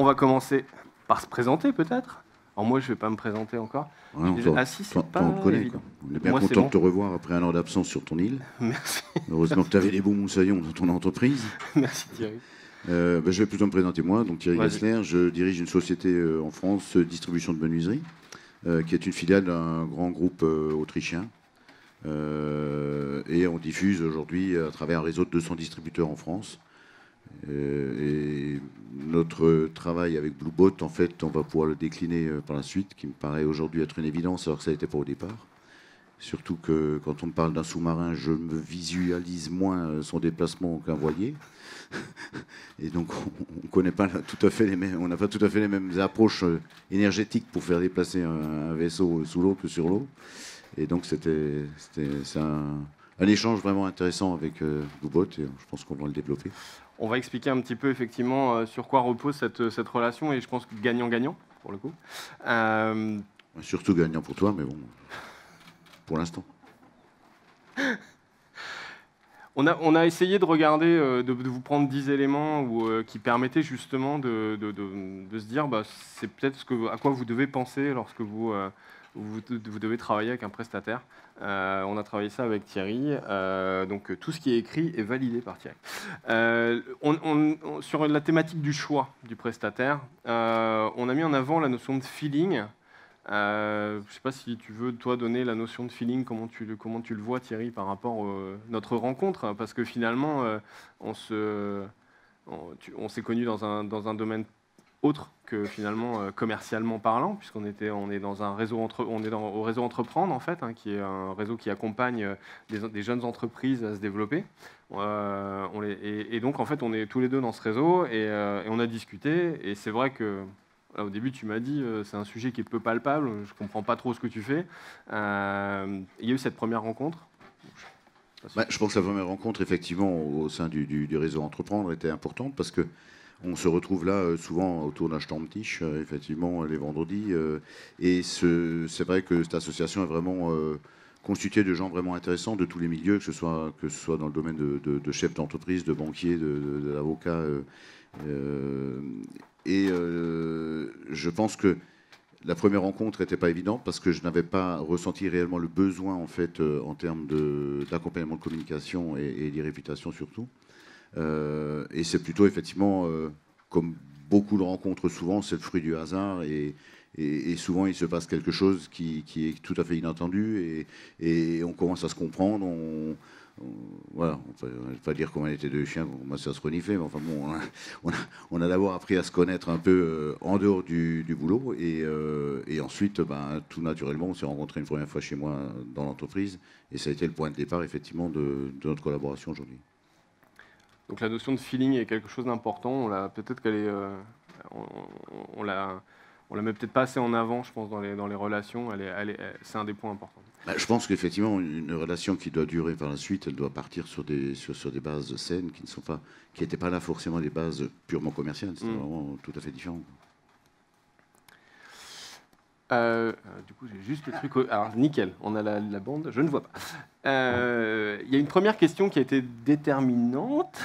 va commencer par se présenter peut-être. Alors moi, je ne vais pas me présenter encore. Ouais, Assis, c'est pas on te connaît, évident. quoi. On est bien Moi, c'est content bon. de te revoir après un an d'absence sur ton île. Merci. Heureusement que tu avais des bons moussaillons dans ton entreprise. Merci Thierry. Je vais plutôt me présenter moi, donc Thierry Vas-y. Gessler. Je dirige une société en France, distribution de menuiserie, qui est une filiale d'un grand groupe autrichien. Et on diffuse aujourd'hui à travers un réseau de 200 distributeurs en France. Et notre travail avec Blueboat, en fait, on va pouvoir le décliner par la suite, qui me paraît aujourd'hui être une évidence, alors que ça n'était pas au départ. Surtout que quand on me parle d'un sous-marin, je me visualise moins son déplacement qu'un voilier. Et donc on connaît pas tout à fait les mêmes, on n'a pas tout à fait les mêmes approches énergétiques pour faire déplacer un vaisseau sous l'eau que sur l'eau. Et donc c'est un échange vraiment intéressant avec Blueboat, et je pense qu'on va le développer. On va expliquer un petit peu effectivement sur quoi repose cette relation, et je pense que gagnant-gagnant pour le coup. Surtout gagnant pour toi, mais bon, pour l'instant. On a essayé de regarder, de vous prendre 10 éléments qui permettaient justement de se dire c'est peut-être à quoi vous devez penser lorsque vous devez travailler avec un prestataire. On a travaillé ça avec Thierry, donc tout ce qui est écrit est validé par Thierry. Sur la thématique du choix du prestataire, on a mis en avant la notion de feeling. Je ne sais pas si tu veux, toi, donner la notion de feeling, comment tu le vois, Thierry, par rapport à notre rencontre, parce que finalement, on s'est connus dans un domaine autre que finalement commercialement parlant, puisqu'on est dans un réseau au réseau Entreprendre, en fait, qui est un réseau qui accompagne des jeunes entreprises à se développer. Et donc, en fait, on est tous les deux dans ce réseau, et on a discuté, et c'est vrai que au début, tu m'as dit c'est un sujet qui est peu palpable, je ne comprends pas trop ce que tu fais. Il y a eu cette première rencontre. Je pense que la première rencontre, effectivement, au sein du réseau Entreprendre était importante parce que on se retrouve là souvent autour d'un stand-tiche, effectivement, les vendredis. Et c'est vrai que cette association est vraiment constituée de gens vraiment intéressants de tous les milieux, que ce soit dans le domaine de chefs d'entreprise, de banquiers, d'avocats. Je pense que la première rencontre n'était pas évidente parce que je n'avais pas ressenti réellement le besoin en fait en termes d'accompagnement de communication et d'irréputation surtout. Et c'est plutôt effectivement comme beaucoup de rencontres souvent, c'est le fruit du hasard et souvent il se passe quelque chose qui est tout à fait inattendu et on commence à se comprendre. Voilà, on ne va pas dire comment on était deux chiens, on commence à se renifler, mais enfin bon, on a d'abord appris à se connaître un peu en dehors du boulot, et ensuite, tout naturellement, on s'est rencontrés une première fois chez moi dans l'entreprise, et ça a été le point de départ, effectivement, de notre collaboration aujourd'hui. Donc la notion de feeling est quelque chose d'important, peut-être qu'elle est... on la met peut-être pas assez en avant, je pense, dans les relations, c'est un des points importants. Je pense qu'effectivement, une relation qui doit durer par la suite, elle doit partir sur des bases saines qui n'étaient pas là forcément des bases purement commerciales. C'était vraiment tout à fait différent. Du coup, j'ai juste le truc... Alors, nickel, on a la bande, je ne vois pas. Il y a une première question qui a été déterminante.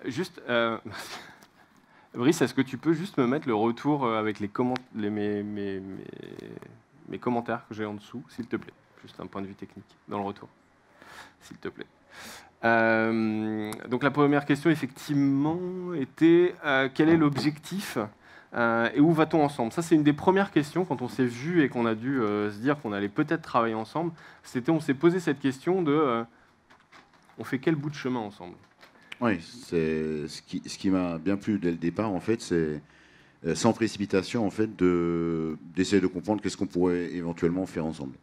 Juste... Brice, est-ce que tu peux juste me mettre le retour avec mes commentaires que j'ai en dessous, s'il te plaît? Juste un point de vue technique, dans le retour, s'il te plaît. Donc la première question, effectivement, était quel est l'objectif et où va-t-on ensemble? Ça, c'est une des premières questions quand on s'est vu et qu'on a dû se dire qu'on allait peut-être travailler ensemble. On s'est posé cette question de on fait quel bout de chemin ensemble? Oui, c'est ce qui m'a bien plu dès le départ, en fait, c'est sans précipitation, en fait, d'essayer de comprendre qu'est-ce qu'on pourrait éventuellement faire ensemble.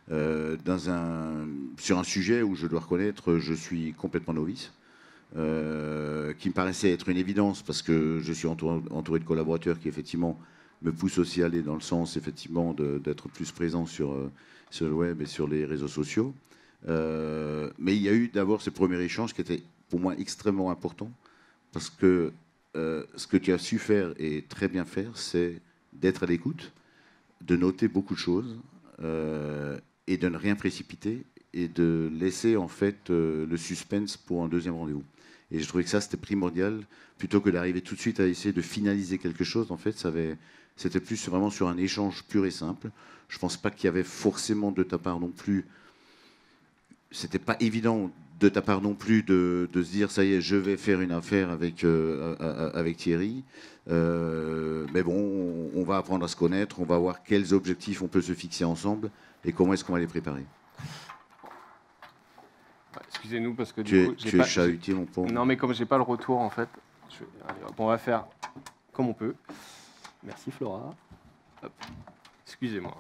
Sur un sujet où je dois reconnaître, je suis complètement novice, qui me paraissait être une évidence parce que je suis entouré de collaborateurs qui, effectivement, me poussent aussi à aller dans le sens, effectivement, d'être plus présent sur le web et sur les réseaux sociaux. Mais il y a eu d'abord ce premier échange qui était pour moi extrêmement important parce que ce que tu as su faire et très bien faire, c'est d'être à l'écoute, de noter beaucoup de choses et de ne rien précipiter et de laisser en fait le suspense pour un deuxième rendez-vous. Et je trouvais que ça, c'était primordial, plutôt que d'arriver tout de suite à essayer de finaliser quelque chose. En fait, c'était plus vraiment sur un échange pur et simple. Je ne pense pas qu'il y avait forcément de ta part non plus. C'était pas évident de ta part non plus de se dire ça y est, je vais faire une affaire avec Thierry. Mais bon, on va apprendre à se connaître, on va voir quels objectifs on peut se fixer ensemble et comment est-ce qu'on va les préparer. Excusez-nous parce que tu es chahuté, mon pauvre. Non, mais comme j'ai pas le retour en fait, allez, hop, on va faire comme on peut. Merci Flora. Hop. Excusez-moi.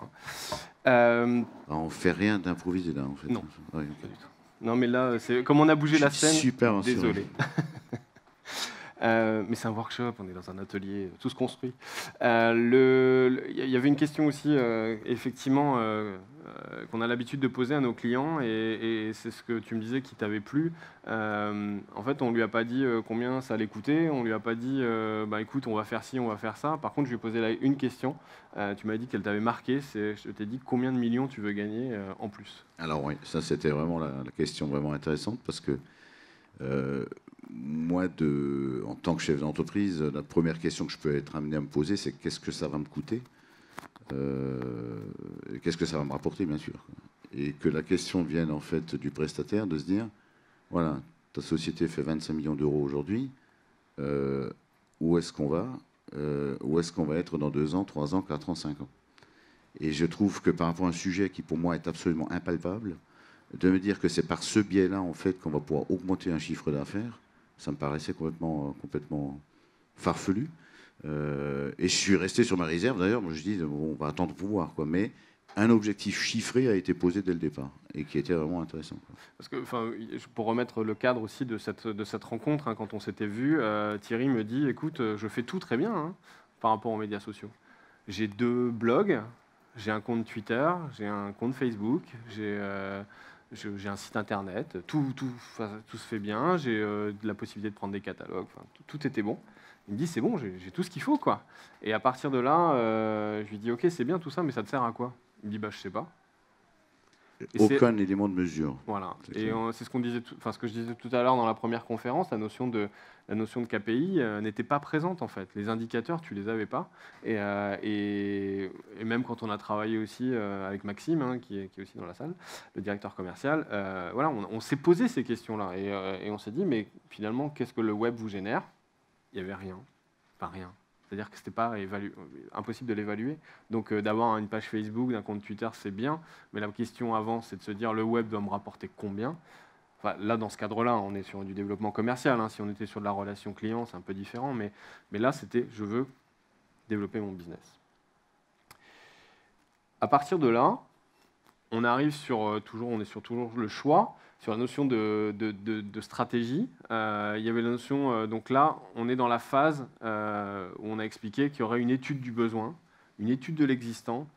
On fait rien d'improvisé là en fait. Non, ouais, pas du tout. Non, mais là, c'est comme on a bougé la scène. Super. Désolé. Mais c'est un workshop, on est dans un atelier, tout se construit. Il y avait une question aussi, effectivement, qu'on a l'habitude de poser à nos clients, et c'est ce que tu me disais qui t'avait plu. En fait, on lui a pas dit combien ça allait coûter, on lui a pas dit, bah écoute, on va faire ci, on va faire ça. Par contre, je lui ai posé là une question. Tu m'as dit qu'elle t'avait marqué. Je t'ai dit combien de millions tu veux gagner en plus. Alors oui, ça c'était vraiment la question vraiment intéressante parce que moi, en tant que chef d'entreprise, la première question que je peux être amené à me poser, c'est qu'est-ce que ça va me coûter, qu'est-ce que ça va me rapporter, bien sûr. Et que la question vienne en fait du prestataire de se dire, voilà, ta société fait 25 millions d'euros aujourd'hui, où est-ce qu'on va être dans 2 ans, 3 ans, 4 ans, 5 ans. Et je trouve que par rapport à un sujet qui pour moi est absolument impalpable, de me dire que c'est par ce biais-là en fait qu'on va pouvoir augmenter un chiffre d'affaires, ça me paraissait complètement farfelu. Et je suis resté sur ma réserve d'ailleurs. Moi je dis bon, on va attendre pour voir quoi. Mais un objectif chiffré a été posé dès le départ et qui était vraiment intéressant, quoi. Parce que, pour remettre le cadre aussi de cette rencontre, hein, quand on s'était vu, Thierry me dit écoute, je fais tout très bien hein, par rapport aux médias sociaux. J'ai 2 blogs, j'ai un compte Twitter, j'ai un compte Facebook, j'ai un site internet, tout se fait bien, j'ai la possibilité de prendre des catalogues, tout était bon. Il me dit c'est bon, j'ai tout ce qu'il faut quoi. Et à partir de là, je lui dis ok c'est bien tout ça, mais ça te sert à quoi? Il me dit bah je sais pas. Aucun élément de mesure. Voilà. Et c'est ce que je disais tout à l'heure dans la première conférence, la notion de KPI n'était pas présente en fait. Les indicateurs, tu les avais pas. Et même quand on a travaillé aussi avec Maxime, hein, qui est aussi dans la salle, le directeur commercial, voilà, on s'est posé ces questions-là et on s'est dit mais finalement qu'est-ce que le web vous génère? Il n'y avait rien, pas rien. C'est-à-dire que ce n'était pas impossible de l'évaluer. Donc d'avoir une page Facebook, d'un compte Twitter, c'est bien. Mais la question avant, c'est de se dire le web doit me rapporter combien? Enfin, là, dans ce cadre-là, on est sur du développement commercial. Hein. Si on était sur de la relation client, c'est un peu différent. Mais là, c'était je veux développer mon business. À partir de là, on arrive sur toujours le choix. Sur la notion de stratégie, il y avait la notion, donc là, on est dans la phase où on a expliqué qu'il y aurait une étude du besoin, une étude de l'existant,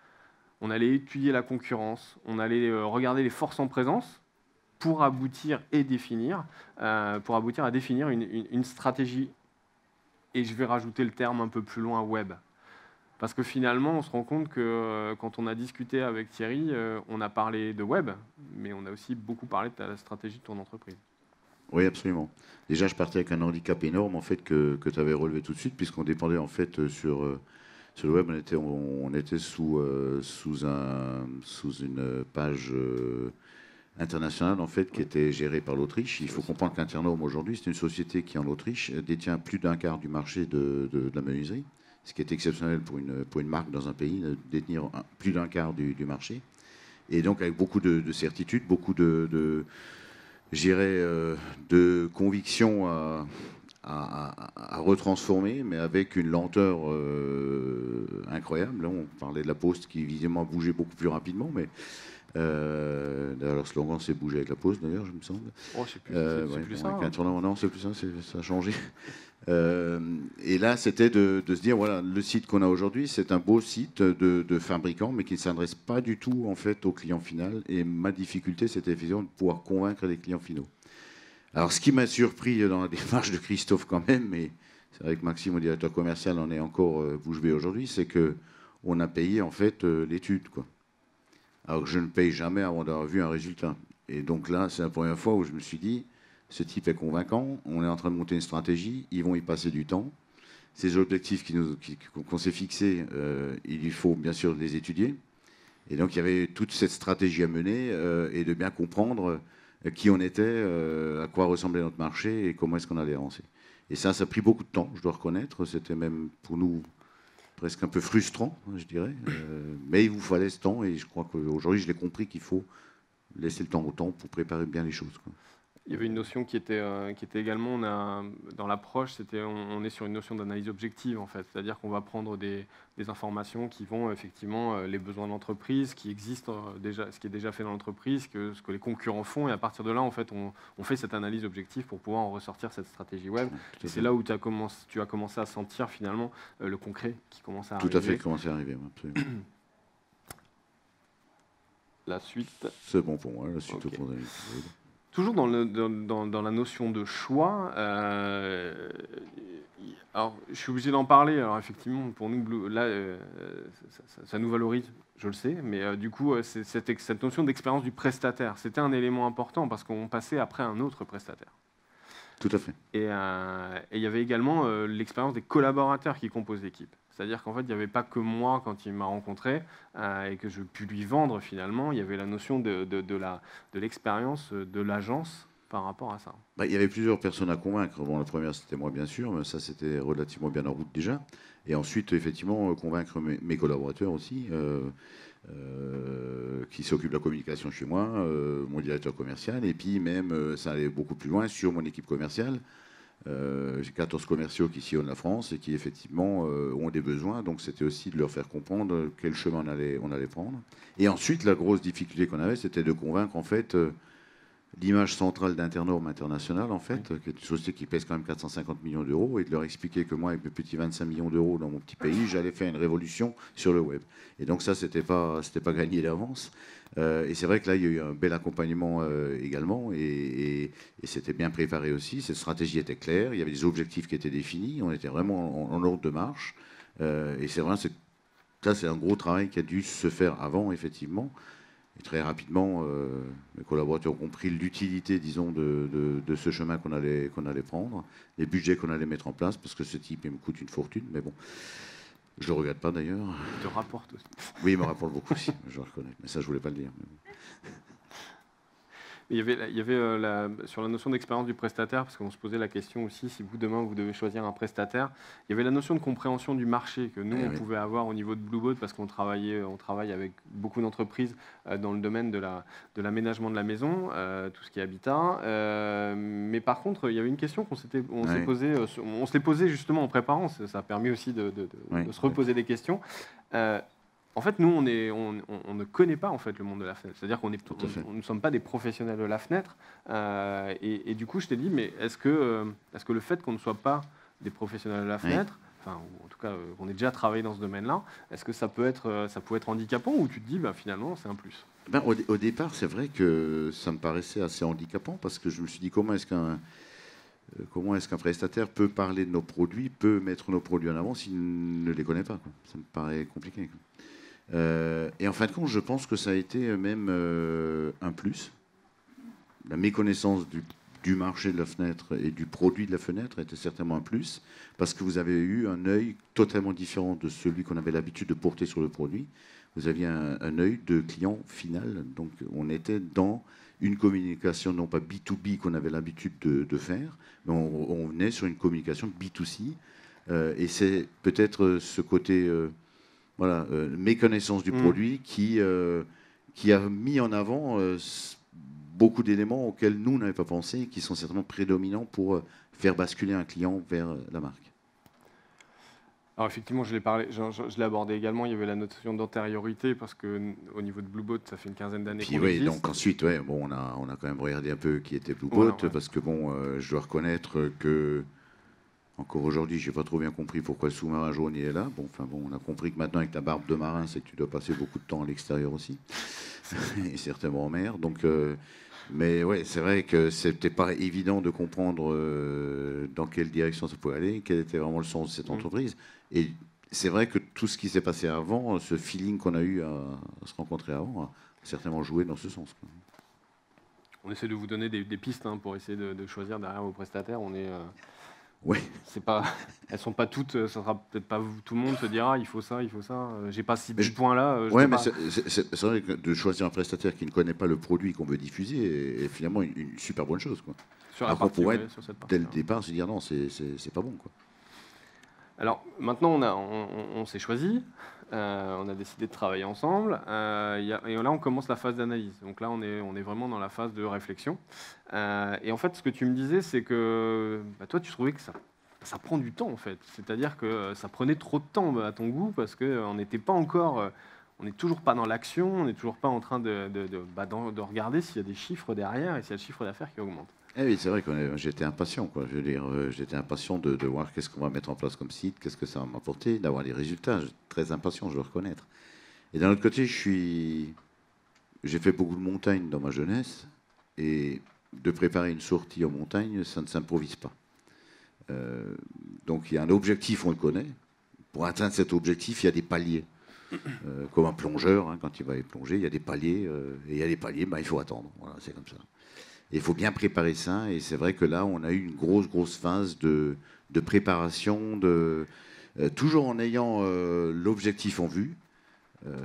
on allait étudier la concurrence, on allait regarder les forces en présence pour aboutir à définir une stratégie, et je vais rajouter le terme un peu plus loin, web. Parce que finalement, on se rend compte que quand on a discuté avec Thierry, on a parlé de web, mais on a aussi beaucoup parlé de la stratégie de ton entreprise. Oui, absolument. Déjà, je partais avec un handicap énorme en fait que tu avais relevé tout de suite, puisqu'on dépendait en fait sur le web, on était sous une page internationale en fait qui était gérée par l'Autriche. Il faut comprendre qu'Internome aujourd'hui, c'est une société qui en Autriche détient plus d'un quart du marché de la menuiserie. Ce qui est exceptionnel pour une marque dans un pays, de détenir plus d'un quart du marché. Et donc avec beaucoup de certitude, beaucoup de conviction à retransformer, mais avec une lenteur incroyable. Là, on parlait de la Poste qui visiblement bougeait beaucoup plus rapidement, mais d'ailleurs, leur slogan, c'est bouger avec la Poste, d'ailleurs, je me semble. Oh, c'est plus ça. Non, c'est plus ça, ça a changé. Et là, c'était de se dire, voilà, le site qu'on a aujourd'hui, c'est un beau site de fabricant, mais qui ne s'adresse pas du tout, en fait, au client final. Et ma difficulté, c'était effectivement de pouvoir convaincre les clients finaux. Alors, ce qui m'a surpris dans la démarche de Christophe quand même, mais c'est vrai que Maxime, mon directeur commercial, en est encore bouche bée aujourd'hui, c'est qu'on a payé, en fait, l'étude, quoi. Alors que je ne paye jamais avant d'avoir vu un résultat. Et donc là, c'est la première fois où je me suis dit, ce type est convaincant, on est en train de monter une stratégie, ils vont y passer du temps. Ces objectifs qu'on s'est fixés, il faut bien sûr les étudier. Et donc il y avait toute cette stratégie à mener et de bien comprendre qui on était, à quoi ressemblait notre marché et comment est-ce qu'on allait avancer. Et ça a pris beaucoup de temps, je dois reconnaître. C'était même pour nous presque un peu frustrant, je dirais. Mais il vous fallait ce temps et je crois qu'aujourd'hui, je l'ai compris qu'il faut laisser le temps au temps pour préparer bien les choses, quoi. Il y avait une notion qui était également, dans l'approche, on est sur une notion d'analyse objective en fait, c'est-à-dire qu'on va prendre des informations qui vont effectivement les besoins de l'entreprise, qui existent déjà, ce qui est déjà fait dans l'entreprise, ce que les concurrents font, et à partir de là en fait, on fait cette analyse objective pour pouvoir en ressortir cette stratégie web. Et c'est là où tu as commencé à sentir finalement le concret qui commence à arriver. Tout à fait, commencer à arriver, absolument. La suite. C'est bon pour moi, la suite Okay. au point. Toujours dans la notion de choix, alors je suis obligé d'en parler. Alors effectivement, pour nous, là, ça nous valorise, je le sais, mais du coup, c'est cette notion d'expérience du prestataire, c'était un élément important parce qu'on passait après un autre prestataire. Tout à fait. Et il y avait également l'expérience des collaborateurs qui composent l'équipe. C'est-à-dire qu'en fait, il n'y avait pas que moi quand il m'a rencontré et que je puis lui vendre finalement. Il y avait la notion de l'expérience de l'agence par rapport à ça. Il y avait plusieurs personnes à convaincre. Bon, la première, c'était moi, bien sûr, mais ça, c'était relativement bien en route déjà. Et ensuite, effectivement, convaincre mes collaborateurs aussi, qui s'occupent de la communication chez moi, mon directeur commercial, et puis même, ça allait beaucoup plus loin sur mon équipe commerciale. J'ai 14 commerciaux qui sillonnent la France et qui effectivement ont des besoins, donc c'était aussi de leur faire comprendre quel chemin on allait prendre. Et ensuite, la grosse difficulté qu'on avait, c'était de convaincre en fait l'image centrale d'Internorm International, en fait, qui est une société qui pèse quand même 450 millions d'euros, et de leur expliquer que moi, avec mes petits 25 millions d'euros dans mon petit pays, j'allais faire une révolution sur le web. Et donc ça, c'était pas gagné d'avance. Et c'est vrai que là, il y a eu un bel accompagnement également, et c'était bien préparé aussi. Cette stratégie était claire, il y avait des objectifs qui étaient définis, on était vraiment en ordre de marche. Et c'est vrai, ça, c'est un gros travail qui a dû se faire avant, effectivement. Et très rapidement, mes collaborateurs ont compris l'utilité, disons, de ce chemin qu'on allait prendre, les budgets qu'on allait mettre en place, parce que ce type, il me coûte une fortune, mais bon, je ne le regrette pas d'ailleurs. Il te rapporte aussi. Oui, il me rapporte beaucoup aussi, je le reconnais, mais ça, je ne voulais pas le dire. Il y avait sur la notion d'expérience du prestataire, parce qu'on se posait la question aussi, si vous, demain, vous devez choisir un prestataire, il y avait la notion de compréhension du marché que nous, on pouvait avoir au niveau de Blueboat, parce qu'on travaille avec beaucoup d'entreprises dans le domaine de l'aménagement de la maison, tout ce qui est habitat. Mais par contre, il y avait une question qu'on s'est posée, on se l'est posée justement en préparant, ça a permis aussi de se reposer des questions. En fait, nous, on ne connaît pas en fait le monde de la fenêtre. C'est-à-dire qu'on ne sommes pas des professionnels de la fenêtre. Et du coup, je t'ai dit, mais est-ce que le fait qu'on ne soit pas des professionnels de la fenêtre, enfin, ou en tout cas, qu'on ait déjà travaillé dans ce domaine-là, est-ce que ça peut être handicapant, ou tu te dis, bah, finalement, c'est un plus? Au départ, c'est vrai que ça me paraissait assez handicapant, parce que je me suis dit, comment est-ce qu'un prestataire peut parler de nos produits, peut mettre nos produits en avant s'il ne les connaît pas, quoi. Ça me paraît compliqué, quoi. Et en fin de compte, je pense que ça a été même un plus. La méconnaissance du marché de la fenêtre et du produit de la fenêtre était certainement un plus, parce que vous avez eu un œil totalement différent de celui qu'on avait l'habitude de porter sur le produit. Vous aviez un œil de client final, donc on était dans une communication non pas B2B qu'on avait l'habitude de faire, mais on venait sur une communication B2C, et c'est peut-être ce côté... méconnaissance du produit qui a mis en avant beaucoup d'éléments auxquels nous n'avions pas pensé et qui sont certainement prédominants pour faire basculer un client vers la marque. Alors effectivement, je l'ai abordé également. Il y avait la notion d'antériorité parce qu'au niveau de Blueboat, ça fait une quinzaine d'années qu'on existe. Donc ensuite, on a quand même regardé un peu qui était Blueboat, parce que je dois reconnaître que encore aujourd'hui, je n'ai pas trop bien compris pourquoi le sous-marin jaune est là. On a compris que maintenant, avec ta barbe de marin, c'est que tu dois passer beaucoup de temps à l'extérieur aussi, et certainement en mer. Donc, mais ouais, c'est vrai que c'était pas évident de comprendre dans quelle direction ça pouvait aller, quel était vraiment le sens de cette entreprise. Et c'est vrai que tout ce qui s'est passé avant, ce feeling qu'on a eu à se rencontrer avant, a certainement joué dans ce sens, quoi. On essaie de vous donner des pistes hein, pour essayer de choisir derrière vos prestataires. Oui. C'est pas, elles sont pas toutes. Ça sera peut-être pas tout le monde se dira il faut ça, il faut ça. J'ai pas ces 10 points là. Oui, mais c'est vrai que de choisir un prestataire qui ne connaît pas le produit qu'on veut diffuser est finalement une super bonne chose, quoi. Sur la Alors qu'on partie, pourrait, ouais, sur cette partie. dès le départ, se dire non, c'est pas bon, quoi. Alors maintenant, on s'est choisi, on a décidé de travailler ensemble, et là on commence la phase d'analyse. Donc là, on est vraiment dans la phase de réflexion. Et en fait, ce que tu me disais, c'est que bah, toi, tu trouvais que ça prend du temps, en fait. C'est-à-dire que ça prenait trop de temps à ton goût parce qu'on n'était pas encore, on n'est toujours pas dans l'action, on n'est toujours pas en train de regarder s'il y a des chiffres derrière et s'il y a le chiffre d'affaires qui augmente. Eh oui, c'est vrai que j'étais impatient, quoi. Je veux dire, j'étais impatient de voir qu'est-ce qu'on va mettre en place comme site, qu'est-ce que ça va m'apporter, d'avoir les résultats. J'étais très impatient, je dois reconnaître. Et d'un autre côté, j'ai fait beaucoup de montagnes dans ma jeunesse, et de préparer une sortie en montagne, ça ne s'improvise pas. Donc il y a un objectif, on le connaît. Pour atteindre cet objectif, il y a des paliers. Comme un plongeur, hein, quand il va y plonger, il y a des paliers, et il y a des paliers, bah, il faut attendre. Voilà, c'est comme ça. Et il faut bien préparer ça, et c'est vrai que là, on a eu une grosse phase de préparation, toujours en ayant l'objectif en vue.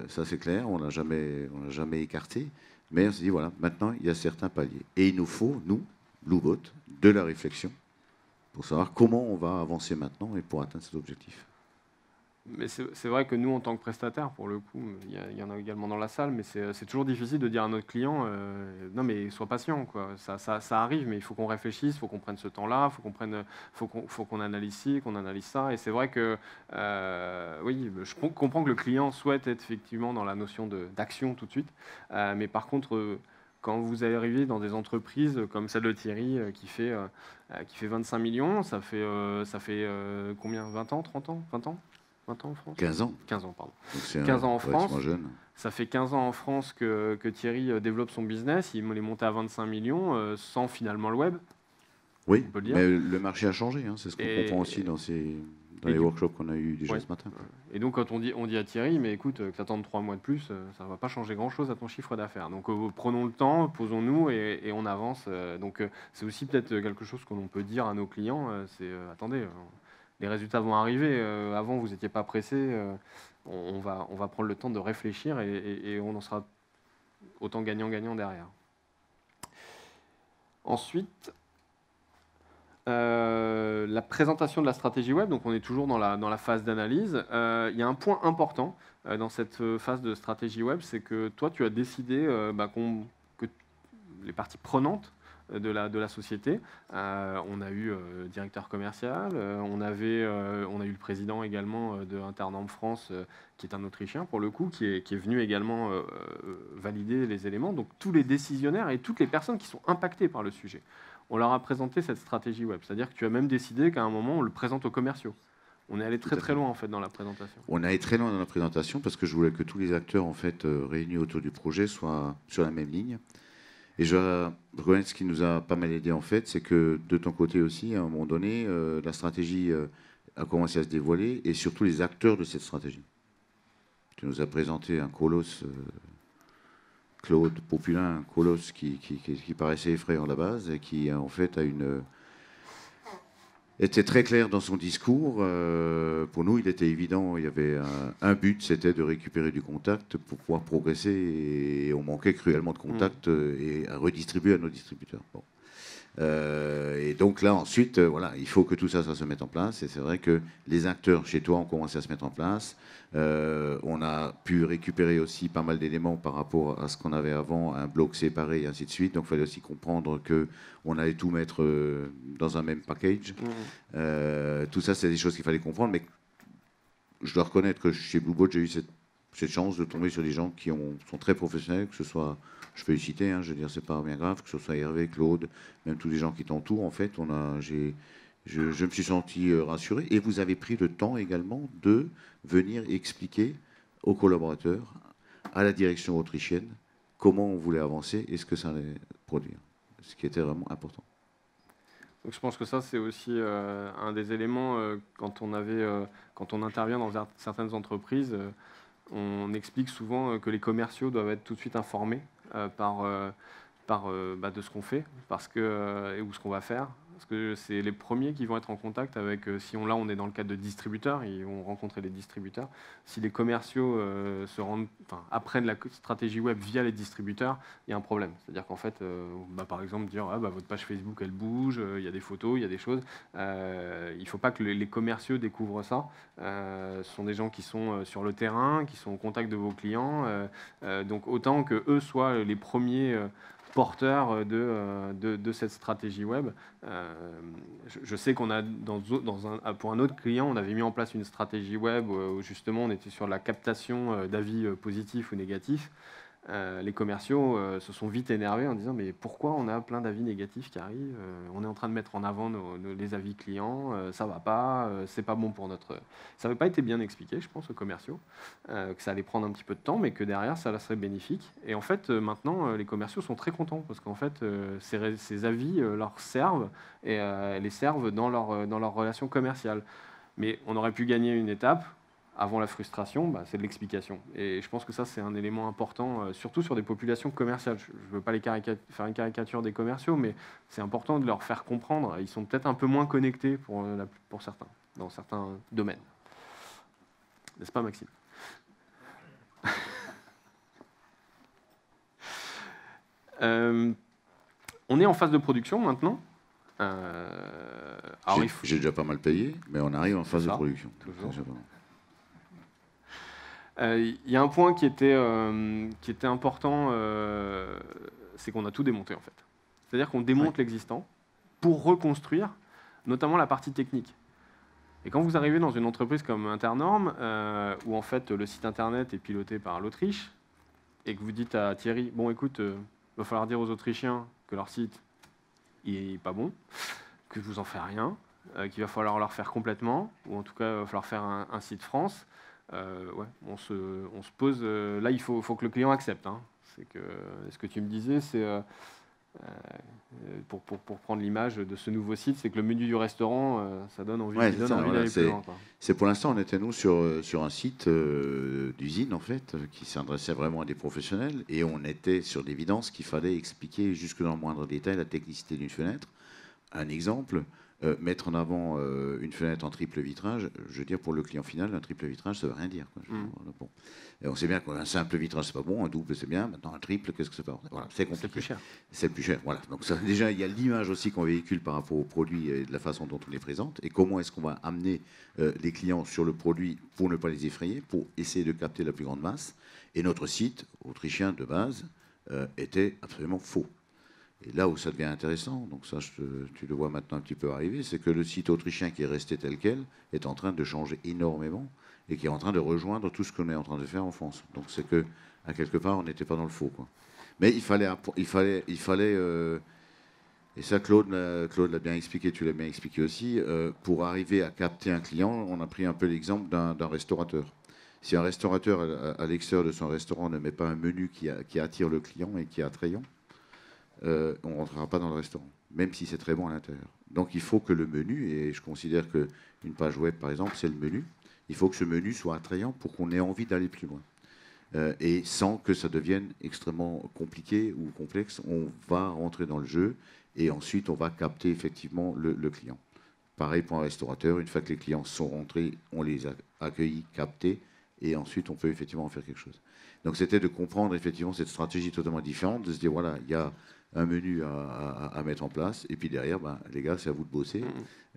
Ça, c'est clair, on l'a jamais écarté. Mais on s'est dit, voilà, maintenant, il y a certains paliers. Et il nous faut, nous, Bluebot, de la réflexion pour savoir comment on va avancer maintenant et pour atteindre cet objectif. Mais c'est vrai que nous, en tant que prestataire, pour le coup, il y en a également dans la salle, mais c'est toujours difficile de dire à notre client non, mais sois patient, quoi. Ça arrive, mais il faut qu'on réfléchisse, il faut qu'on prenne ce temps-là, faut qu'on analyse ci, qu'on analyse ça. Et c'est vrai que, oui, je comprends que le client souhaite être effectivement dans la notion d'action tout de suite, mais par contre, quand vous arrivez dans des entreprises comme celle de Thierry qui fait 25 millions, ça fait combien? 20 ans, 30 ans, 20 ans? 20 ans en France? 15 ans. 15 ans, pardon. Donc 15 ans en France. Jeune. Ça fait 15 ans en France que Thierry développe son business. Il est monté à 25 millions sans finalement le web. Oui, on peut le dire. Mais le marché a changé. Hein, c'est ce qu'on comprend aussi dans les workshops qu'on a eu déjà ouais. ce matin. Et donc, quand on dit à Thierry, mais écoute, que tu attendes 3 mois de plus, ça ne va pas changer grand-chose à ton chiffre d'affaires. Donc, prenons le temps, posons-nous et on avance. Donc, c'est aussi peut-être quelque chose que l'on peut dire à nos clients. Attendez, les résultats vont arriver. Avant, vous n'étiez pas pressé. On va prendre le temps de réfléchir et on en sera autant gagnant-gagnant derrière. Ensuite, la présentation de la stratégie web, donc on est toujours dans la phase d'analyse. Il y a un point important dans cette phase de stratégie web, c'est que toi, tu as décidé que les parties prenantes de la société, on a eu le directeur commercial, on a eu le président également de Internorm France, qui est un Autrichien pour le coup, qui est venu également valider les éléments. Donc tous les décisionnaires et toutes les personnes qui sont impactées par le sujet, on leur a présenté cette stratégie web. C'est-à-dire que tu as même décidé qu'à un moment, on le présente aux commerciaux. On est allé très loin en fait dans la présentation. On est allé très loin dans la présentation parce que je voulais que tous les acteurs en fait réunis autour du projet soient sur la même ligne. Et je dois reconnaître ce qui nous a pas mal aidé en fait, c'est que de ton côté aussi, à un moment donné, la stratégie a commencé à se dévoiler et surtout les acteurs de cette stratégie. Tu nous as présenté un colosse, Claude Populin, un colosse qui paraissait effrayant à la base et qui en fait était très clair dans son discours. Pour nous, il était évident, il y avait un but, c'était de récupérer du contact pour pouvoir progresser et on manquait cruellement de contact et à redistribuer à nos distributeurs. Bon. Et donc là, ensuite, voilà, il faut que tout ça se mette en place. Et c'est vrai que les acteurs chez toi ont commencé à se mettre en place. On a pu récupérer aussi pas mal d'éléments par rapport à ce qu'on avait avant, un bloc séparé et ainsi de suite. Donc il fallait aussi comprendre qu'on allait tout mettre dans un même package. Tout ça, c'est des choses qu'il fallait comprendre. Mais je dois reconnaître que chez Bluebot, j'ai eu cette chance de tomber sur des gens qui sont très professionnels, que ce soit, je peux les citer, hein, je veux dire, c'est pas bien grave, que ce soit Hervé, Claude, même tous les gens qui t'entourent, en fait, je me suis senti rassuré. Et vous avez pris le temps également de venir expliquer aux collaborateurs, à la direction autrichienne, comment on voulait avancer et ce que ça allait produire, ce qui était vraiment important. Donc je pense que ça, c'est aussi un des éléments quand on intervient dans certaines entreprises. On explique souvent que les commerciaux doivent être tout de suite informés de ce qu'on fait et ou ce qu'on va faire. Parce que c'est les premiers qui vont être en contact avec, si on est dans le cadre de distributeurs, ils vont rencontrer les distributeurs. Si les commerciaux apprennent la stratégie web via les distributeurs, il y a un problème. C'est-à-dire qu'en fait, par exemple, dire votre page Facebook, elle bouge, il y a des photos, il y a des choses. Il ne faut pas que les commerciaux découvrent ça. Ce sont des gens qui sont sur le terrain, qui sont au contact de vos clients. Donc autant que eux soient les premiers porteurs de cette stratégie web. Je sais qu'on a pour un autre client, on avait mis en place une stratégie web où justement on était sur la captation d'avis positifs ou négatifs. Les commerciaux se sont vite énervés en disant mais pourquoi on a plein d'avis négatifs qui arrivent, on est en train de mettre en avant les avis clients, ça va pas, c'est pas bon pour notre... Ça n'avait pas été bien expliqué, je pense, aux commerciaux, que ça allait prendre un petit peu de temps, mais que derrière ça serait bénéfique. Et en fait, maintenant, les commerciaux sont très contents parce qu'en fait, ces avis leur servent et les servent dans leur relation commerciale. Mais on aurait pu gagner une étape. Avant la frustration, c'est de l'explication. Et je pense que ça, c'est un élément important, surtout sur des populations commerciales. Je ne veux pas faire une caricature des commerciaux, mais c'est important de leur faire comprendre. Ils sont peut-être un peu moins connectés pour certains, dans certains domaines. N'est-ce pas, Maxime? On est en phase de production maintenant. J'ai déjà pas mal payé, mais on arrive en phase de production. Il y a un point qui était important, c'est qu'on a tout démonté en fait. C'est-à-dire qu'on démonte l'existant pour reconstruire, notamment la partie technique. Et quand vous arrivez dans une entreprise comme Internorm, où en fait le site internet est piloté par l'Autriche, et que vous dites à Thierry, bon écoute, va falloir dire aux Autrichiens que leur site il est pas bon, que vous en faites rien, qu'il va falloir leur faire complètement, ou en tout cas il va falloir faire un site France. On se pose. Là, il faut que le client accepte. C'est que ce que tu me disais, c'est pour prendre l'image de ce nouveau site, c'est que le menu du restaurant, ça donne envie d'aller plus loin. C'est pour l'instant, on était nous sur un site d'usine en fait, qui s'adressait vraiment à des professionnels, et on était sur l'évidence qu'il fallait expliquer jusque dans le moindre détail la technicité d'une fenêtre. Un exemple. Mettre en avant une fenêtre en triple vitrage, je veux dire, pour le client final, un triple vitrage, ça ne veut rien dire. Bon. Et on sait bien qu'un simple vitrage, c'est pas bon, un double, c'est bien. Maintenant, un triple, qu'est-ce que c'est pas? Voilà, c'est compliqué. C'est plus cher. C'est plus cher, voilà. Donc ça, déjà, il y a l'image aussi qu'on véhicule par rapport au produit et de la façon dont on les présente. Et comment est-ce qu'on va amener les clients sur le produit pour ne pas les effrayer, pour essayer de capter la plus grande masse. Et notre site, autrichien de base, était absolument faux. Et là où ça devient intéressant, donc ça tu le vois maintenant un petit peu arriver, c'est que le site autrichien qui est resté tel quel est en train de changer énormément et qui est en train de rejoindre tout ce qu'on est en train de faire en France. Donc c'est que, à quelque part, on n'était pas dans le faux, quoi. Mais il fallait et ça Claude l'a bien expliqué, tu l'as bien expliqué aussi, pour arriver à capter un client, on a pris un peu l'exemple d'un restaurateur. Si un restaurateur, à l'extérieur de son restaurant, ne met pas un menu qui attire le client et qui est attrayant, on ne rentrera pas dans le restaurant, même si c'est très bon à l'intérieur. Donc il faut que le menu, et je considère qu'une page web, par exemple, c'est le menu, il faut que ce menu soit attrayant pour qu'on ait envie d'aller plus loin. Et sans que ça devienne extrêmement compliqué ou complexe, on va rentrer dans le jeu et ensuite on va capter effectivement le client. Pareil pour un restaurateur, une fois que les clients sont rentrés, on les a accueillis, captés, et ensuite on peut effectivement en faire quelque chose. Donc c'était de comprendre effectivement cette stratégie totalement différente, de se dire voilà, il y a un menu à mettre en place, et puis derrière, les gars, c'est à vous de bosser,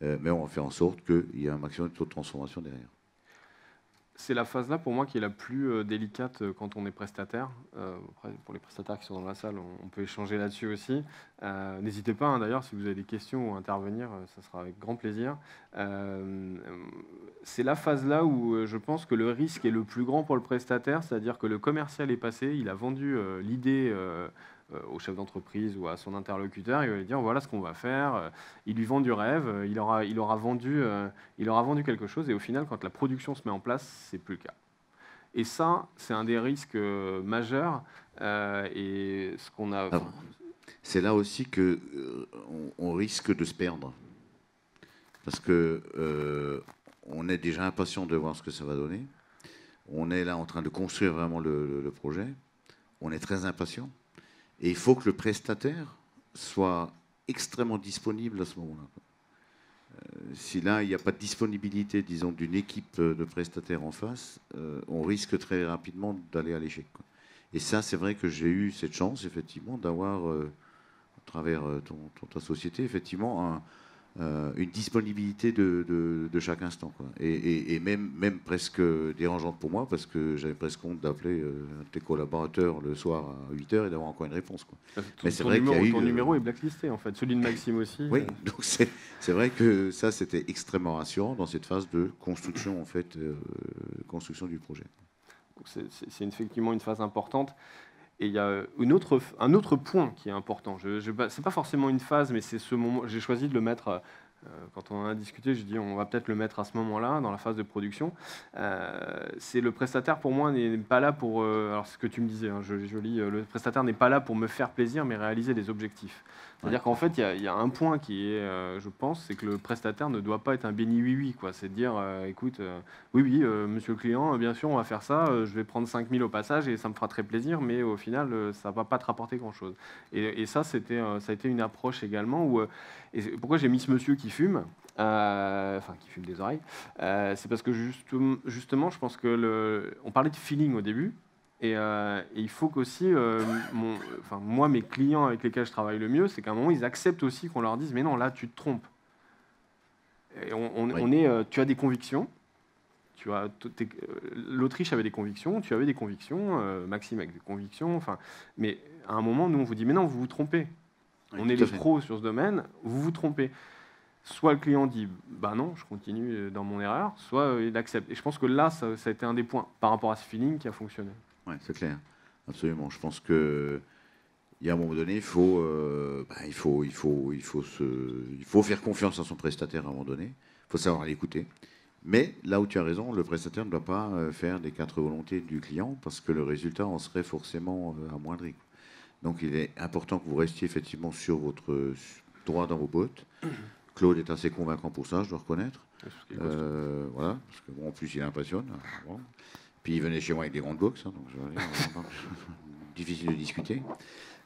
mais on va faire en sorte qu'il y ait un maximum de taux de transformation derrière. C'est la phase-là, pour moi, qui est la plus délicate quand on est prestataire. Après, pour les prestataires qui sont dans la salle, on peut échanger là-dessus aussi. N'hésitez pas, d'ailleurs, si vous avez des questions ou intervenir, ça sera avec grand plaisir. C'est la phase-là où je pense que le risque est le plus grand pour le prestataire, c'est-à-dire que le commercial est passé, il a vendu l'idée au chef d'entreprise ou à son interlocuteur, il va lui dire voilà ce qu'on va faire, il lui vend du rêve, il aura vendu quelque chose, et au final, quand la production se met en place, c'est plus le cas. Et ça, c'est un des risques majeurs. Et ce qu'on a. C'est là aussi que on risque de se perdre, parce que on est déjà impatient de voir ce que ça va donner. On est là en train de construire vraiment le projet. On est très impatient. Et il faut que le prestataire soit extrêmement disponible à ce moment-là. Si là, il n'y a pas de disponibilité, disons, d'une équipe de prestataires en face, on risque très rapidement d'aller à l'échec, quoi. Et ça, c'est vrai que j'ai eu cette chance, effectivement, d'avoir, à travers ta société, effectivement, une disponibilité de chaque instant, quoi. Et même presque dérangeante pour moi, parce que j'avais presque honte d'appeler un de tes collaborateurs le soir à 8 h et d'avoir encore une réponse, quoi. Mais c'est vrai qu'il y a eu, ton numéro est blacklisté, en fait. Celui de Maxime aussi. Oui, donc c'est vrai que ça, c'était extrêmement rassurant dans cette phase de construction, en fait, construction du projet. C'est effectivement une phase importante. Et il y a un autre point qui est important. C'est pas forcément une phase, mais c'est ce moment. J'ai choisi de le mettre. Quand on en a discuté, j'ai dit on va peut-être le mettre à ce moment-là, dans la phase de production. C'est le prestataire, pour moi, n'est pas là pour... alors, c'est ce que tu me disais, hein, je lis, le prestataire n'est pas là pour me faire plaisir, mais réaliser des objectifs. C'est-à-dire qu'en fait, il y a un point qui est, je pense, c'est que le prestataire ne doit pas être un béni oui-oui, quoi. C'est de dire, écoute, oui, monsieur le client, bien sûr, on va faire ça, je vais prendre 5 000 au passage et ça me fera très plaisir, mais au final, ça ne va pas te rapporter grand-chose. Et ça, ça a été une approche également où... et pourquoi j'ai mis ce monsieur qui fume, enfin qui fume des oreilles, c'est parce que justement, je pense que on parlait de feeling au début, et il faut qu'aussi, moi, mes clients avec lesquels je travaille le mieux, c'est qu'à un moment, ils acceptent aussi qu'on leur dise, mais non, là, tu te trompes. Et tu as des convictions. L'Autriche avait des convictions, tu avais des convictions, Maxime avec des convictions, mais à un moment, nous, on vous dit, mais non, vous vous trompez. On est les pros sur ce domaine, vous vous trompez. Soit le client dit bah non, je continue dans mon erreur, soit il accepte. Et je pense que là, ça a été un des points par rapport à ce feeling qui a fonctionné. Oui, c'est clair, absolument. Je pense que il y a un moment donné, il faut faire confiance à son prestataire à un moment donné. Il faut savoir l'écouter. Mais là où tu as raison, le prestataire ne doit pas faire des 4 volontés du client parce que le résultat en serait forcément amoindri. Donc il est important que vous restiez effectivement sur votre droit dans vos bottes. Claude est assez convaincant pour ça, je dois reconnaître. Voilà, parce que bon, en plus il impressionne. Bon. Puis il venait chez moi avec des grandes boxes, hein, donc difficile de discuter.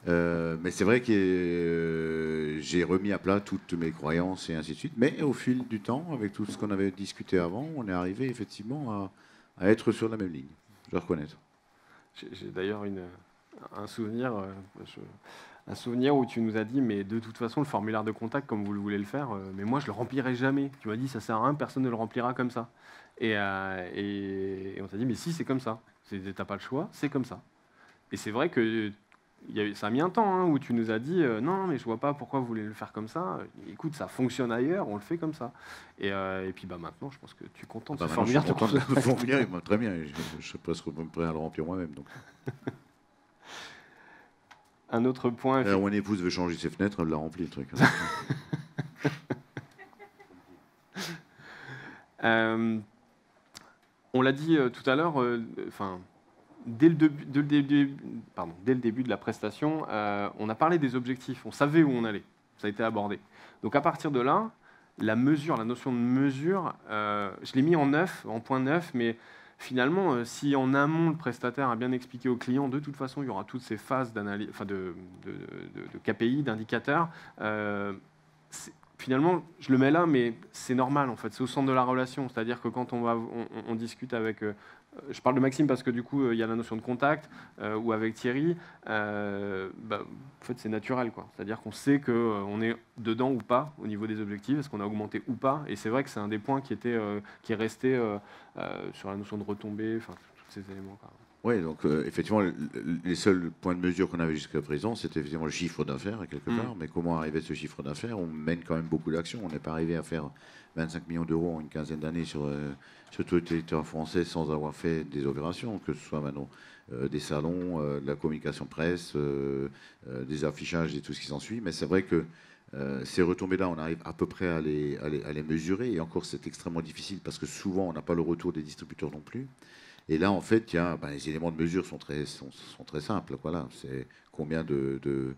Mais c'est vrai que j'ai remis à plat toutes mes croyances et ainsi de suite. Mais au fil du temps, avec tout ce qu'on avait discuté avant, on est arrivé effectivement à être sur la même ligne. Je dois reconnaître. J'ai d'ailleurs un souvenir. Un souvenir où tu nous as dit, mais de toute façon, le formulaire de contact, comme vous le voulez le faire, mais moi, je le remplirai jamais. Tu m'as dit, ça sert à rien, personne ne le remplira comme ça. Et on t'a dit, mais si, c'est comme ça. T'as pas le choix, c'est comme ça. Et c'est vrai que ça a mis un temps, hein, où tu nous as dit, non, mais je vois pas pourquoi vous voulez le faire comme ça. Écoute, ça fonctionne ailleurs, on le fait comme ça. Et puis maintenant, je pense que tu es content de ce formulaire. Le formulaire, il va très bien. Je suis presque prêt à le remplir moi-même. Donc. Un autre point. Alors, mon épouse veut changer ses fenêtres, elle l'a rempli le truc. On l'a dit tout à l'heure, dès le début de la prestation, on a parlé des objectifs, on savait où on allait, ça a été abordé. Donc à partir de là, la notion de mesure, je l'ai mis en point 9, mais finalement, si en amont le prestataire a bien expliqué au client, de toute façon, il y aura toutes ces phases d'analyse, de KPI, d'indicateurs. Finalement, je le mets là, mais c'est normal en fait. C'est au centre de la relation, c'est-à-dire que quand on discute avec, je parle de Maxime parce que du coup, il y a la notion de contact, ou avec Thierry. En fait, c'est naturel, quoi. C'est-à-dire qu'on sait qu'on est dedans ou pas au niveau des objectifs, est-ce qu'on a augmenté ou pas. Et c'est vrai que c'est un des points qui est resté sur la notion de retombée, enfin tous ces éléments, quoi. Oui, donc effectivement, les seuls points de mesure qu'on avait jusqu'à présent, c'était effectivement le chiffre d'affaires, quelque part. Mais comment arriver à ce chiffre d'affaires? On mène quand même beaucoup d'actions. On n'est pas arrivé à faire 25 millions d'euros en une quinzaine d'années sur tout le territoire français sans avoir fait des opérations, que ce soit maintenant des salons, de la communication presse, des affichages et tout ce qui s'ensuit. Mais c'est vrai que ces retombées-là, on arrive à peu près à les mesurer. Et encore, c'est extrêmement difficile parce que souvent, on n'a pas le retour des distributeurs non plus. Et là, en fait, les éléments de mesure sont très simples. Voilà. C'est combien de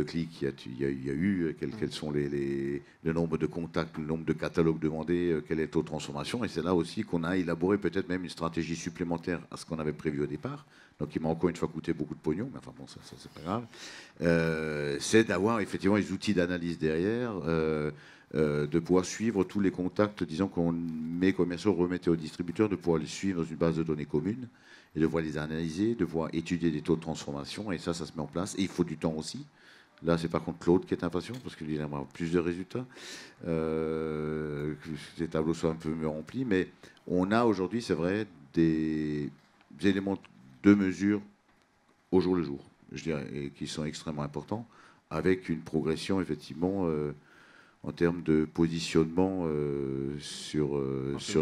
clics il y a eu, quels sont le nombre de contacts, le nombre de catalogues demandés, quel est le taux de transformation. Et c'est là aussi qu'on a élaboré peut-être même une stratégie supplémentaire à ce qu'on avait prévu au départ. Donc il m'a encore une fois coûté beaucoup de pognon, mais enfin bon, ça c'est pas grave. C'est d'avoir effectivement les outils d'analyse derrière, de pouvoir suivre tous les contacts, disons qu'on mes commerciaux remettaient aux distributeurs, de pouvoir les suivre dans une base de données commune et de pouvoir les analyser, de pouvoir étudier des taux de transformation. Et ça se met en place. Et il faut du temps aussi. Là, c'est par contre Claude qui est impatient parce qu'il aimerait avoir plus de résultats, que les tableaux soient un peu mieux remplis. Mais on a aujourd'hui, c'est vrai, des éléments de mesure au jour le jour, je dirais, et qui sont extrêmement importants, avec une progression, effectivement, en termes de positionnement sur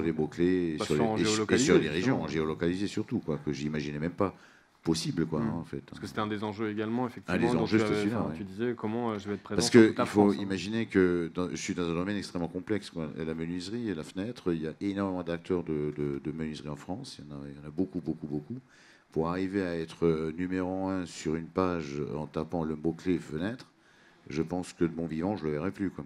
les mots-clés et sur les régions, en géolocalisé surtout, quoi, que j'imaginais même pas possible, quoi, en fait. Parce que c'était un des enjeux également, effectivement. Un des enjeux, c'est celui-là. Tu disais comment je vais être présent parce sur toute la qu'il faut France, imaginer que je suis dans un domaine extrêmement complexe, quoi. La menuiserie et la fenêtre, il y a énormément d'acteurs de menuiserie en France, il y en a beaucoup, beaucoup, beaucoup. Pour arriver à être numéro 1 sur une page en tapant le mot-clé fenêtre, je pense que de mon vivant, je ne le verrai plus, quoi.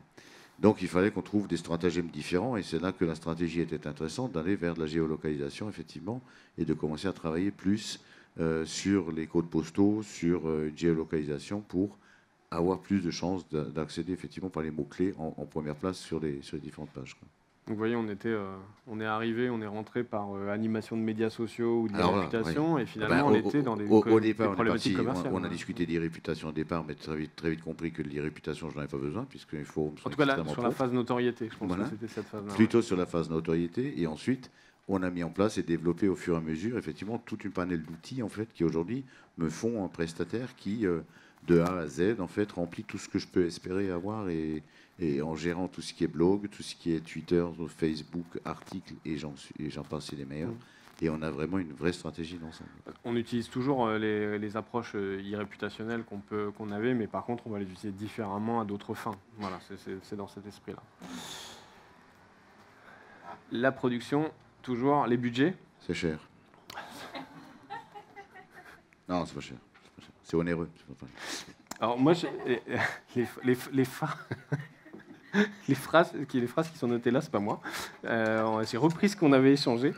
Donc il fallait qu'on trouve des stratagèmes différents, et c'est là que la stratégie était intéressante, d'aller vers de la géolocalisation, effectivement, et de commencer à travailler plus sur les codes postaux, sur une géolocalisation, pour avoir plus de chances d'accéder effectivement par les mots-clés en première place sur les différentes pages, quoi. Donc vous voyez, on est arrivé, on est rentré par animation de médias sociaux ou de réputation, et finalement on était dans des problématiques commerciales. On a discuté d'e-réputation au départ, mais très vite compris que l'e-réputation, je n'en avais pas besoin, puisque les forums sont en tout cas, là, sur la phase notoriété, je pense voilà. que c'était cette phase-là. Plutôt sur la phase notoriété, et ensuite, on a mis en place et développé au fur et à mesure, effectivement, toute une panel d'outils, en fait, qui aujourd'hui me font un prestataire qui, de A à Z, en fait, remplit tout ce que je peux espérer avoir, et en gérant tout ce qui est blog, tout ce qui est Twitter, Facebook, articles, et j'en passe, c'est les meilleurs. Et on a vraiment une vraie stratégie d'ensemble. On utilise toujours les approches irréputationnelles qu'on avait, mais par contre, on va les utiliser différemment à d'autres fins. Voilà, c'est dans cet esprit-là. La production, toujours. Les budgets ? C'est cher. Non, c'est pas cher. C'est onéreux. Alors moi, les phrases qui sont notées là, c'est pas moi. J'ai repris ce qu'on avait échangé.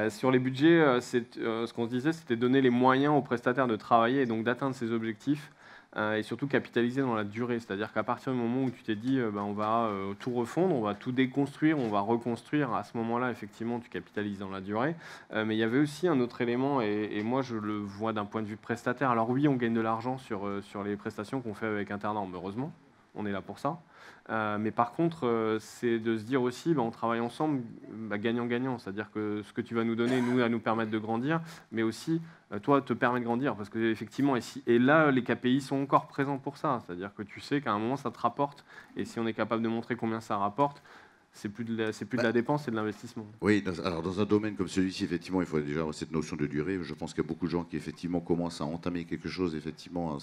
Sur les budgets, ce qu'on se disait, c'était donner les moyens aux prestataires de travailler et donc d'atteindre ses objectifs, et surtout capitaliser dans la durée. C'est-à-dire qu'à partir du moment où tu t'es dit on va tout refondre, on va tout déconstruire, on va reconstruire, à ce moment-là, effectivement, tu capitalises dans la durée. Mais il y avait aussi un autre élément, et moi je le vois d'un point de vue prestataire. Alors oui, on gagne de l'argent sur les prestations qu'on fait avec Internorm, heureusement, on est là pour ça. Mais par contre, c'est de se dire aussi, on travaille ensemble, gagnant-gagnant. C'est-à-dire que ce que tu vas nous donner, nous, à nous permettre de grandir, mais aussi, toi, te permet de grandir. Parce que effectivement, et là, les KPI sont encore présents pour ça. C'est-à-dire que tu sais qu'à un moment, ça te rapporte. Et si on est capable de montrer combien ça rapporte, c'est plus de la dépense, c'est de l'investissement. Oui, alors dans un domaine comme celui-ci, effectivement, il faut déjà avoir cette notion de durée. Je pense qu'il y a beaucoup de gens qui, effectivement, commencent à entamer quelque chose, effectivement,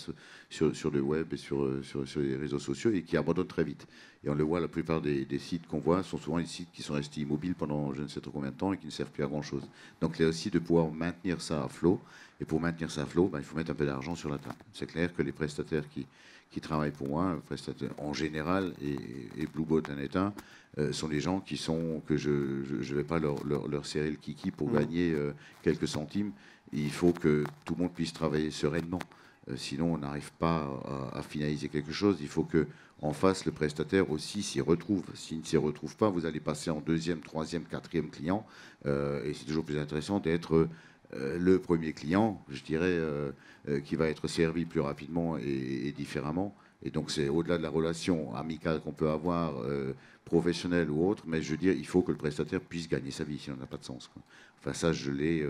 sur le web et sur les réseaux sociaux, et qui abandonnent très vite. Et on le voit, la plupart des sites qu'on voit sont souvent des sites qui sont restés immobiles pendant je ne sais trop combien de temps et qui ne servent plus à grand-chose. Donc, il y a aussi de pouvoir maintenir ça à flot. Et pour maintenir ça à flot, il faut mettre un peu d'argent sur la table. C'est clair que les prestataires qui travaillent pour moi, prestataires en général, et Blueboat en est un, sont des gens que je ne vais pas leur serrer le kiki pour gagner quelques centimes. Il faut que tout le monde puisse travailler sereinement. Sinon, on n'arrive pas à finaliser quelque chose. Il faut qu'en face, le prestataire aussi s'y retrouve. S'il ne s'y retrouve pas, vous allez passer en deuxième, troisième, quatrième client. Et c'est toujours plus intéressant d'être le premier client, je dirais, qui va être servi plus rapidement et différemment. Et donc, c'est au-delà de la relation amicale qu'on peut avoir, professionnelle ou autre, mais je veux dire, il faut que le prestataire puisse gagner sa vie, sinon ça n'a pas de sens, quoi. Enfin, ça, je l'ai,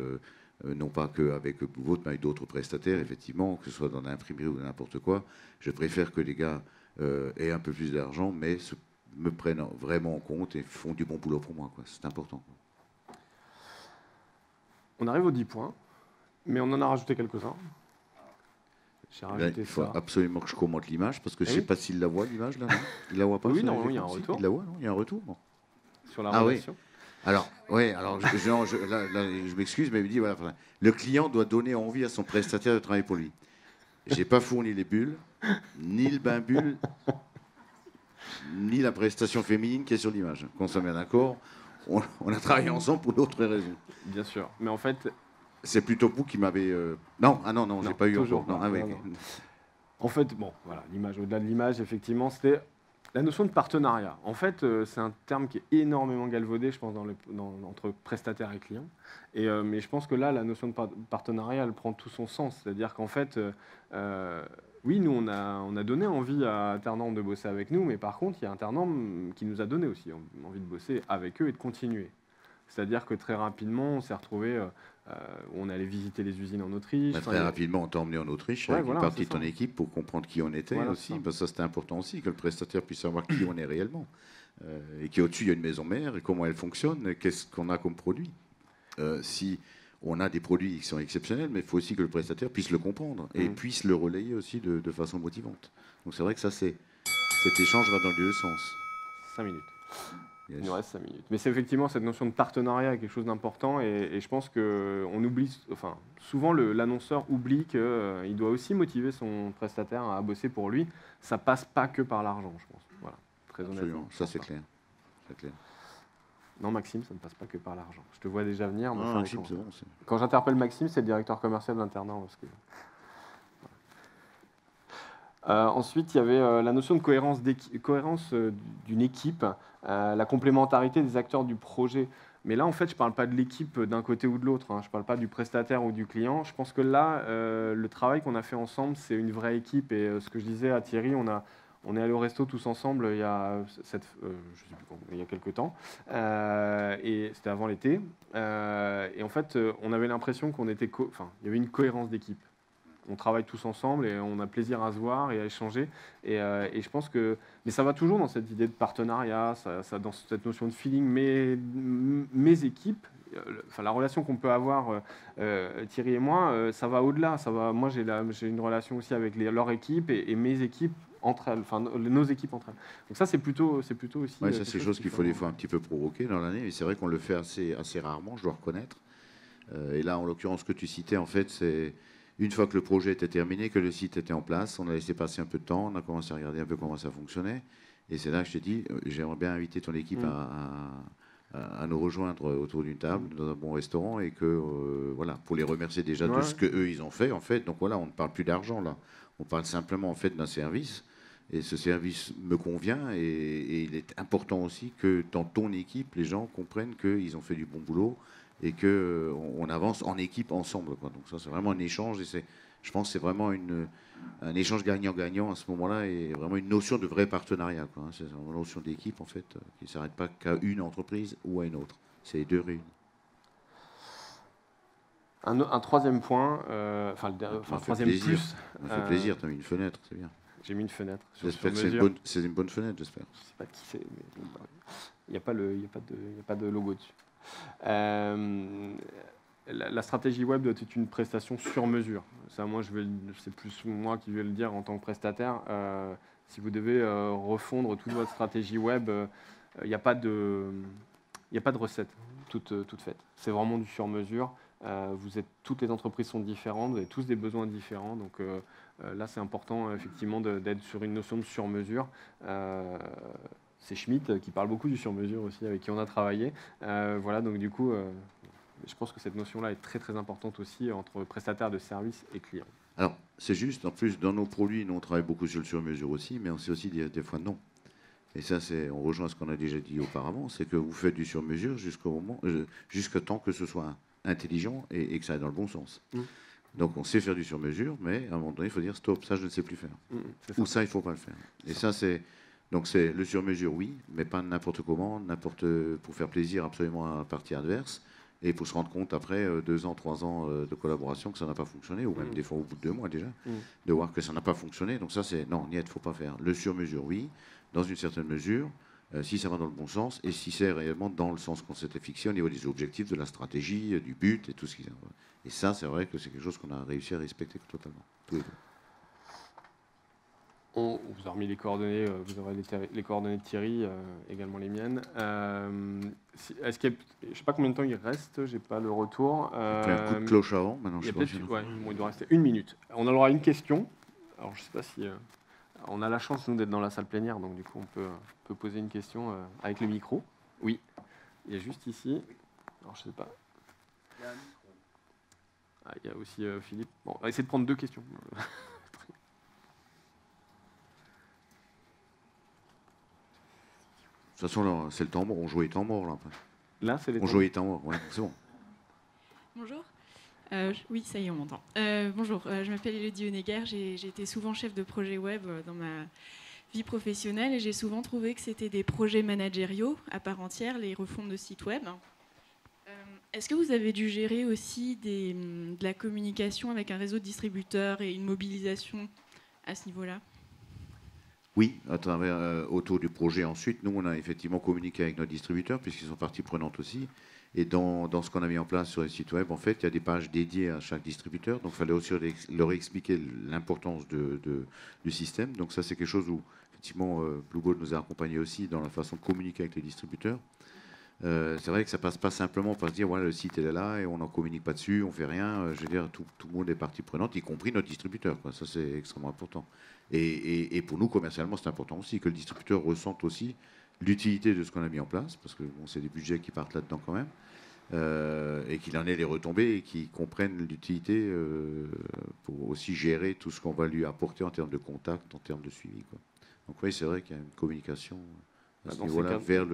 non pas qu'avec votre, mais avec d'autres prestataires, effectivement, que ce soit dans l'imprimerie ou n'importe quoi. Je préfère que les gars aient un peu plus d'argent, mais me prennent vraiment en compte et font du bon boulot pour moi, quoi. C'est important, quoi. On arrive aux 10 points, mais on en a rajouté quelques-uns. Il faut absolument que je commente l'image, parce que je ne sais pas s'il la voit, l'image, là, non? Il la voit pas? Oui, non, il y a un retour. Il la voit, non? Il y a un retour, bon. Sur la relation. Oui. Alors, je m'excuse, mais il me dit, voilà, le client doit donner envie à son prestataire de travailler pour lui. j'ai pas fourni les bulles, ni le bain bulle, ni la prestation féminine qui est sur l'image. Qu'on soit bien d'accord, on a travaillé ensemble pour d'autres raisons. Bien sûr. Mais en fait, c'est plutôt vous qui m'avez... Non, non, j'ai pas eu toujours encore. pas. Non, Non. En fait, bon, voilà, l'image, au-delà de l'image, effectivement, c'était la notion de partenariat. En fait, c'est un terme qui est énormément galvaudé, je pense, entre prestataires et clients. Mais je pense que là, la notion de partenariat, elle prend tout son sens. C'est-à-dire qu'en fait, oui, nous, on a donné envie à Internorm de bosser avec nous, mais par contre, il y a Internorm qui nous a donné aussi envie de bosser avec eux et de continuer. C'est-à-dire que très rapidement, on s'est retrouvé, on allait visiter les usines en Autriche. Très rapidement, on t'a emmené en Autriche avec une partie de ton équipe pour comprendre qui on était aussi. Parce que ça, c'était important aussi, que le prestataire puisse savoir qui on est réellement. Et qu'au-dessus, il y a une maison mère, et comment elle fonctionne, et qu'est-ce qu'on a comme produit. Si on a des produits qui sont exceptionnels, mais il faut aussi que le prestataire puisse le comprendre et puisse le relayer aussi de façon motivante. Donc c'est vrai que ça, cet échange va dans les deux sens. 5 minutes. Yes. Il nous reste 5 minutes. Mais c'est effectivement cette notion de partenariat quelque chose d'important et je pense qu'on oublie, enfin, souvent l'annonceur oublie qu'il doit aussi motiver son prestataire à bosser pour lui. Ça passe pas que par l'argent, je pense. Voilà, très honnêtement. Ça c'est clair. Non, Maxime, ça ne passe pas que par l'argent. Je te vois déjà venir. Non, Maxime, c'est bon. Quand j'interpelle Maxime, c'est le directeur commercial d'Internorm. Ensuite, il y avait la notion de cohérence d'une équipe, la complémentarité des acteurs du projet. Mais là, en fait, je ne parle pas de l'équipe d'un côté ou de l'autre. Je ne parle pas du prestataire ou du client. Je pense que là, le travail qu'on a fait ensemble, c'est une vraie équipe. Et ce que je disais à Thierry, on est allé au resto tous ensemble il y a, il y a quelques temps. Et c'était avant l'été. Et en fait, on avait l'impression il y avait une cohérence d'équipe. On travaille tous ensemble et on a plaisir à se voir et à échanger. Et je pense que... Mais ça va toujours dans cette idée de partenariat, dans cette notion de feeling. Mais mes équipes, la relation qu'on peut avoir, Thierry et moi, ça va au-delà. Moi, j'ai une relation aussi avec leur équipe et mes équipes entre elles, enfin nos équipes entre elles. Donc ça, c'est plutôt aussi... Ouais, ça, c'est des choses qu'il faut des fois un petit peu provoquer dans l'année. Et c'est vrai qu'on le fait assez rarement, je dois reconnaître. Et là, en l'occurrence, ce que tu citais, en fait, c'est... Une fois que le projet était terminé, que le site était en place, on a laissé passer un peu de temps, on a commencé à regarder un peu comment ça fonctionnait. Et c'est là que je t'ai dit, j'aimerais bien inviter ton équipe à nous rejoindre autour d'une table, dans un bon restaurant, et que, voilà, pour les remercier déjà de ce qu'eux, ils ont fait, en fait. Donc voilà, on ne parle plus d'argent, là. On parle simplement, en fait, d'un service. Et ce service me convient. Et il est important aussi que dans ton équipe, les gens comprennent qu'ils ont fait du bon boulot et qu'on avance en équipe ensemble, quoi. Donc ça, c'est vraiment un échange, et je pense que c'est vraiment un échange gagnant-gagnant à ce moment-là, et vraiment une notion de vrai partenariat, quoi. C'est une notion d'équipe, en fait, qui ne s'arrête pas qu'à une entreprise ou à une autre. C'est les deux réunis. Un troisième point, troisième plus... Ça fait plaisir, tu as mis une fenêtre, c'est bien. J'ai mis une fenêtre. J'espère que c'est une bonne fenêtre, j'espère. Je ne sais pas qui c'est, mais il n'y a pas de logo dessus. La stratégie web doit être une prestation sur mesure. Ça, moi, c'est plus moi qui vais le dire en tant que prestataire. Si vous devez refondre toute votre stratégie web, il n'y a pas de recette toute faite. C'est vraiment du sur mesure. Toutes les entreprises sont différentes, vous avez tous des besoins différents. Donc là, c'est important effectivement d'être sur une notion de sur mesure. C'est Schmitt qui parle beaucoup du sur-mesure aussi, avec qui on a travaillé. Voilà, donc du coup, je pense que cette notion-là est très très importante aussi entre prestataires de services et clients. Alors, c'est juste, en plus, dans nos produits, nous on travaille beaucoup sur le sur-mesure aussi, mais on sait aussi dire des fois non. Et ça, on rejoint ce qu'on a déjà dit auparavant, c'est que vous faites du sur-mesure jusqu'à temps que ce soit intelligent et que ça aille dans le bon sens. Donc on sait faire du sur-mesure, mais à un moment donné, il faut dire stop, ça je ne sais plus faire. Ou ça, il ne faut pas le faire. Et ça, c'est... Donc c'est le sur-mesure, oui, mais pas n'importe comment, pour faire plaisir absolument à la partie adverse, et pour se rendre compte après 2 ans, 3 ans de collaboration que ça n'a pas fonctionné, ou même des fois au bout de 2 mois déjà, de voir que ça n'a pas fonctionné. Donc ça, c'est non, il ne faut pas faire. Le sur-mesure, oui, dans une certaine mesure, si ça va dans le bon sens, et si c'est réellement dans le sens qu'on s'était fixé au niveau des objectifs, de la stratégie, du but, et tout ce qui... Et ça, c'est vrai que c'est quelque chose qu'on a réussi à respecter totalement, tous les deux. On vous a remis les coordonnées, vous aurez les coordonnées de Thierry, également les miennes. Est-ce qu'il y a, je ne sais pas combien de temps il reste, j'ai pas le retour. Après un coup de cloche avant, maintenant Il y je a sais pas peut-être, si... ouais, bon, il doit rester 1 minute. On aura une question. Alors je ne sais pas si on a la chance nous d'être dans la salle plénière, donc du coup on peut poser une question avec le micro. Oui, il y a juste ici. Alors je sais pas. Ah, il y a aussi Philippe. Bon, on va essayer de prendre 2 questions. De toute façon, là, c'est le temps mort. On jouait temps mort, là. Là, c'est les On jouait temps mort, ouais, c'est bon. Bonjour. Oui, ça y est, on m'entend. Bonjour, je m'appelle Elodie Honegger. J'ai été souvent chef de projet web dans ma vie professionnelle et j'ai souvent trouvé que c'était des projets managériaux à part entière, les refontes de sites web. Est-ce que vous avez dû gérer aussi de la communication avec un réseau de distributeurs et une mobilisation à ce niveau-là ? Oui, à travers, autour du projet ensuite, nous, on a effectivement communiqué avec nos distributeurs, puisqu'ils sont partie prenante aussi. Et dans ce qu'on a mis en place sur les sites web, en fait, il y a des pages dédiées à chaque distributeur. Donc, il fallait aussi leur expliquer l'importance du système. Donc, ça, c'est quelque chose où, effectivement, Blueboat nous a accompagnés aussi dans la façon de communiquer avec les distributeurs. C'est vrai que ça passe pas simplement par se dire, voilà, le site est là et on n'en communique pas dessus, on fait rien. Je veux dire, tout le monde est partie prenante, y compris notre distributeur, quoi. Ça, c'est extrêmement important. Et pour nous, commercialement, c'est important aussi que le distributeur ressente aussi l'utilité de ce qu'on a mis en place, parce que bon, c'est des budgets qui partent là-dedans quand même, et qu'il en ait les retombées et qu'il comprenne l'utilité pour aussi gérer tout ce qu'on va lui apporter en termes de contact, en termes de suivi, quoi. Donc oui, c'est vrai qu'il y a une communication à ce niveau-là vers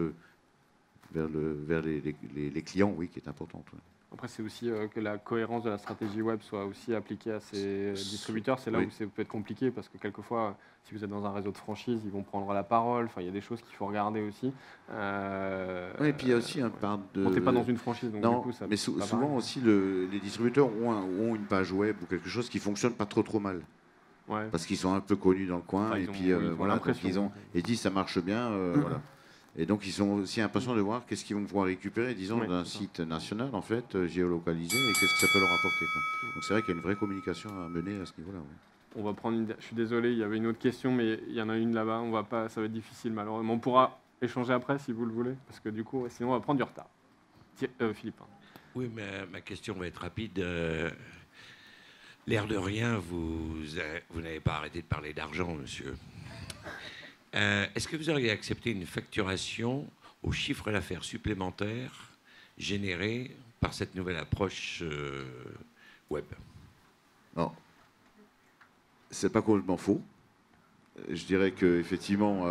les clients, oui, qui est importante. Ouais. Après, c'est aussi que la cohérence de la stratégie web soit aussi appliquée à ces distributeurs. C'est là où ça peut être compliqué parce que quelquefois, si vous êtes dans un réseau de franchise, ils vont prendre la parole. Enfin, il y a des choses qu'il faut regarder aussi. Oui, et puis il y a aussi un part de... On n'est pas dans une franchise, donc non, du coup, ça. Mais souvent aussi, les distributeurs ont une page web ou quelque chose qui fonctionne pas trop mal. Ouais. Parce qu'ils sont un peu connus dans le coin Enfin, et puis voilà, ils disent ça marche bien, voilà. Et donc, ils sont aussi impatients de voir qu'est-ce qu'ils vont pouvoir récupérer, disons, d'un site national, en fait, géolocalisé, et qu'est-ce que ça peut leur apporter, quoi. Donc, c'est vrai qu'il y a une vraie communication à mener à ce niveau-là. Ouais. On va prendre Je suis désolé, il y avait une autre question, mais il y en a une là-bas. On va pas... Ça va être difficile, malheureusement. On pourra échanger après, si vous le voulez, parce que du coup, sinon, on va prendre du retard. Philippe. Oui, mais ma question va être rapide. L'air de rien, vous n'avez pas arrêté de parler d'argent, monsieur. Est-ce que vous auriez accepté une facturation au chiffre d'affaires supplémentaire généré par cette nouvelle approche web ? Non, c'est pas complètement faux. Je dirais qu'effectivement,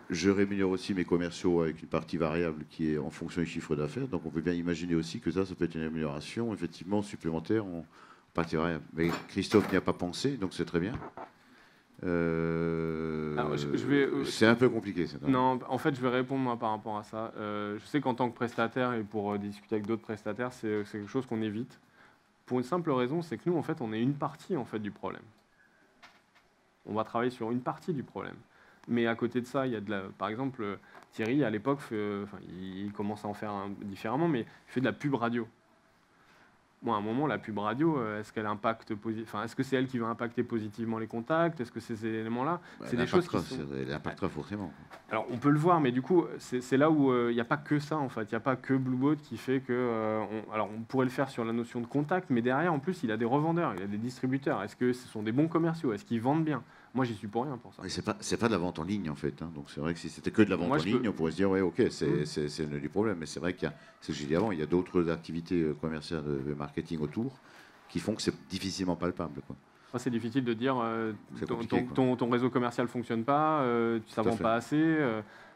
je rémunère aussi mes commerciaux avec une partie variable qui est en fonction du chiffre d'affaires. Donc on peut bien imaginer aussi que ça peut être une amélioration effectivement supplémentaire en partie variable. Mais Christophe n'y a pas pensé, donc c'est très bien. C'est un peu compliqué. Non, en fait, je vais répondre moi par rapport à ça. Je sais qu'en tant que prestataire et pour discuter avec d'autres prestataires, c'est quelque chose qu'on évite. Pour une simple raison, c'est que nous, en fait, on est une partie en fait du problème. On va travailler sur une partie du problème. Mais à côté de ça, il y a par exemple, Thierry, à l'époque, il commence à en faire différemment, mais il fait de la pub radio. Moi, à un moment, la pub radio, est-ce qu'elle impacte est-ce que c'est elle qui va impacter positivement les contacts ? Est-ce que ces éléments-là, c'est des choses qui sont... Elle impactera forcément. Alors, on peut le voir, mais du coup, c'est là où il n'y a pas que ça, en fait. Il n'y a pas que Blueboat qui fait que... Alors, on pourrait le faire sur la notion de contact, mais derrière, en plus, il a des revendeurs, il a des distributeurs. Est-ce que ce sont des bons commerciaux ? Est-ce qu'ils vendent bien ? Moi, j'y suis pour rien pour ça. C'est pas de la vente en ligne, en fait. Hein. Donc, c'est vrai que si c'était que de la vente en ligne, on pourrait se dire, ouais, ok, c'est le du problème. Mais c'est vrai qu'il y a, c'est ce que j'ai dit avant, il y a d'autres activités commerciales de marketing autour qui font que c'est difficilement palpable, quoi. C'est difficile de dire ton réseau commercial ne fonctionne pas, ça ne vend pas assez.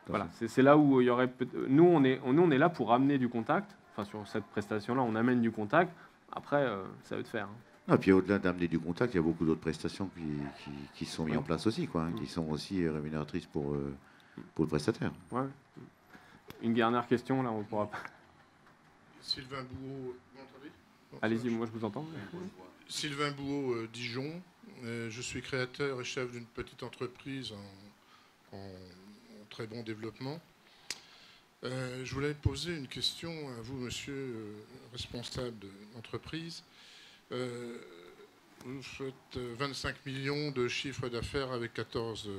Voilà. C'est là où il y aurait... Nous, on est là pour amener du contact. Enfin, sur cette prestation-là, on amène du contact. Après, ça veut te faire. Hein. Et puis au-delà d'amener du contact, il y a beaucoup d'autres prestations qui sont mises en place aussi, quoi, hein, qui sont aussi rémunératrices pour le prestataire. Ouais. Une dernière question, là, on pourra pas... Sylvain Bouot, vous m'entendez ? Allez-y, moi je vous entends. Sylvain Bouot, Dijon. Je suis créateur et chef d'une petite entreprise en très bon développement. Je voulais poser une question à vous, monsieur responsable de l'entreprise. Vous faites 25 millions de chiffre d'affaires avec 14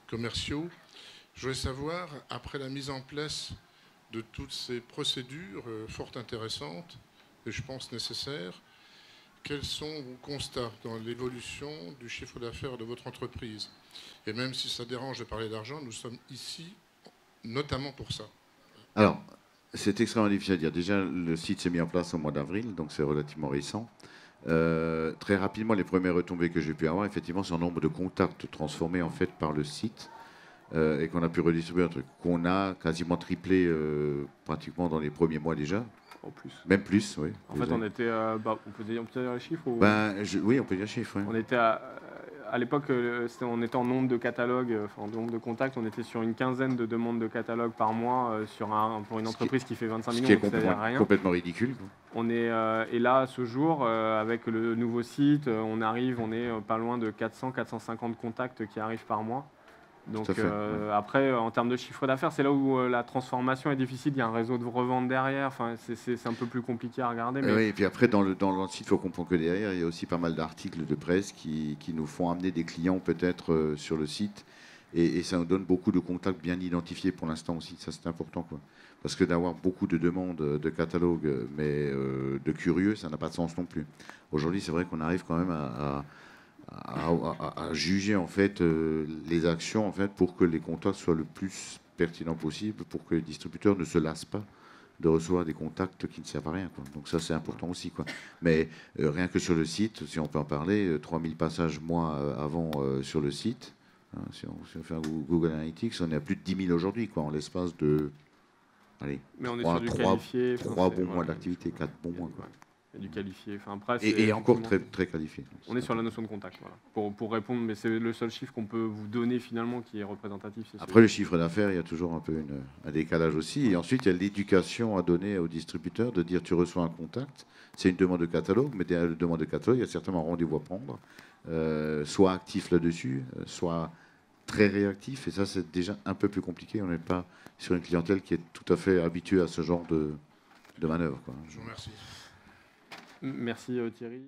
commerciaux. Je voulais savoir, après la mise en place de toutes ces procédures fort intéressantes, et je pense nécessaires, quels sont vos constats dans l'évolution du chiffre d'affaires de votre entreprise? Et même si ça dérange de parler d'argent, nous sommes ici notamment pour ça. Alors, c'est extrêmement difficile à dire. Déjà, le site s'est mis en place au mois d'avril, donc c'est relativement récent. Très rapidement, les premières retombées que j'ai pu avoir, effectivement, c'est un nombre de contacts transformés en fait par le site et qu'on a pu redistribuer un truc qu'on a quasiment triplé pratiquement dans les premiers mois déjà. En plus. Même plus, oui. En fait, on était, on peut dire les chiffres ou... Oui, on peut dire chiffres. Oui. On était à l'époque, on était en nombre de catalogues, en nombre de contacts, on était sur une quinzaine de demandes de catalogues par mois pour une entreprise qui fait 25 millions, ce qui est rien. Complètement ridicule. Quoi. On est, et là, à ce jour, avec le nouveau site, on est pas loin de 400-450 contacts qui arrivent par mois. Donc après, en termes de chiffre d'affaires, c'est là où la transformation est difficile. Il y a un réseau de revente derrière. Enfin, c'est un peu plus compliqué à regarder. Mais... Oui, et puis après, dans le site, il faut comprendre que derrière, il y a aussi pas mal d'articles de presse qui nous font amener des clients peut-être sur le site. Et ça nous donne beaucoup de contacts bien identifiés pour l'instant aussi. Ça, c'est important, quoi. Parce que d'avoir beaucoup de demandes de catalogues, mais de curieux, ça n'a pas de sens non plus. Aujourd'hui, c'est vrai qu'on arrive quand même à juger en fait les actions en fait pour que les contacts soient le plus pertinents possible, pour que les distributeurs ne se lassent pas de recevoir des contacts qui ne servent à rien, quoi. Donc ça c'est important aussi, quoi. Mais rien que sur le site, si on peut en parler, 3000 passages mois avant sur le site, hein, si on fait un Google Analytics, on est à plus de 10 000 aujourd'hui, quoi, en l'espace de allez, mais on est sur du qualifié, 3 bons mois d'activité, 4 bons mois, quoi. Du qualifié. Enfin, après, et encore très, très qualifié. On est sur la notion de contact, voilà. Pour répondre, mais c'est le seul chiffre qu'on peut vous donner finalement qui est représentatif. Après, le chiffre d'affaires, il y a toujours un peu un décalage aussi. Et ensuite, il y a l'éducation à donner aux distributeurs de dire tu reçois un contact, c'est une demande de catalogue, mais derrière la demande de catalogue, il y a certainement un rendez-vous à prendre, soit actif là-dessus, soit très réactif. Et ça, c'est déjà un peu plus compliqué. On n'est pas sur une clientèle qui est tout à fait habituée à ce genre de manœuvre, quoi. Je vous remercie. Merci Thierry.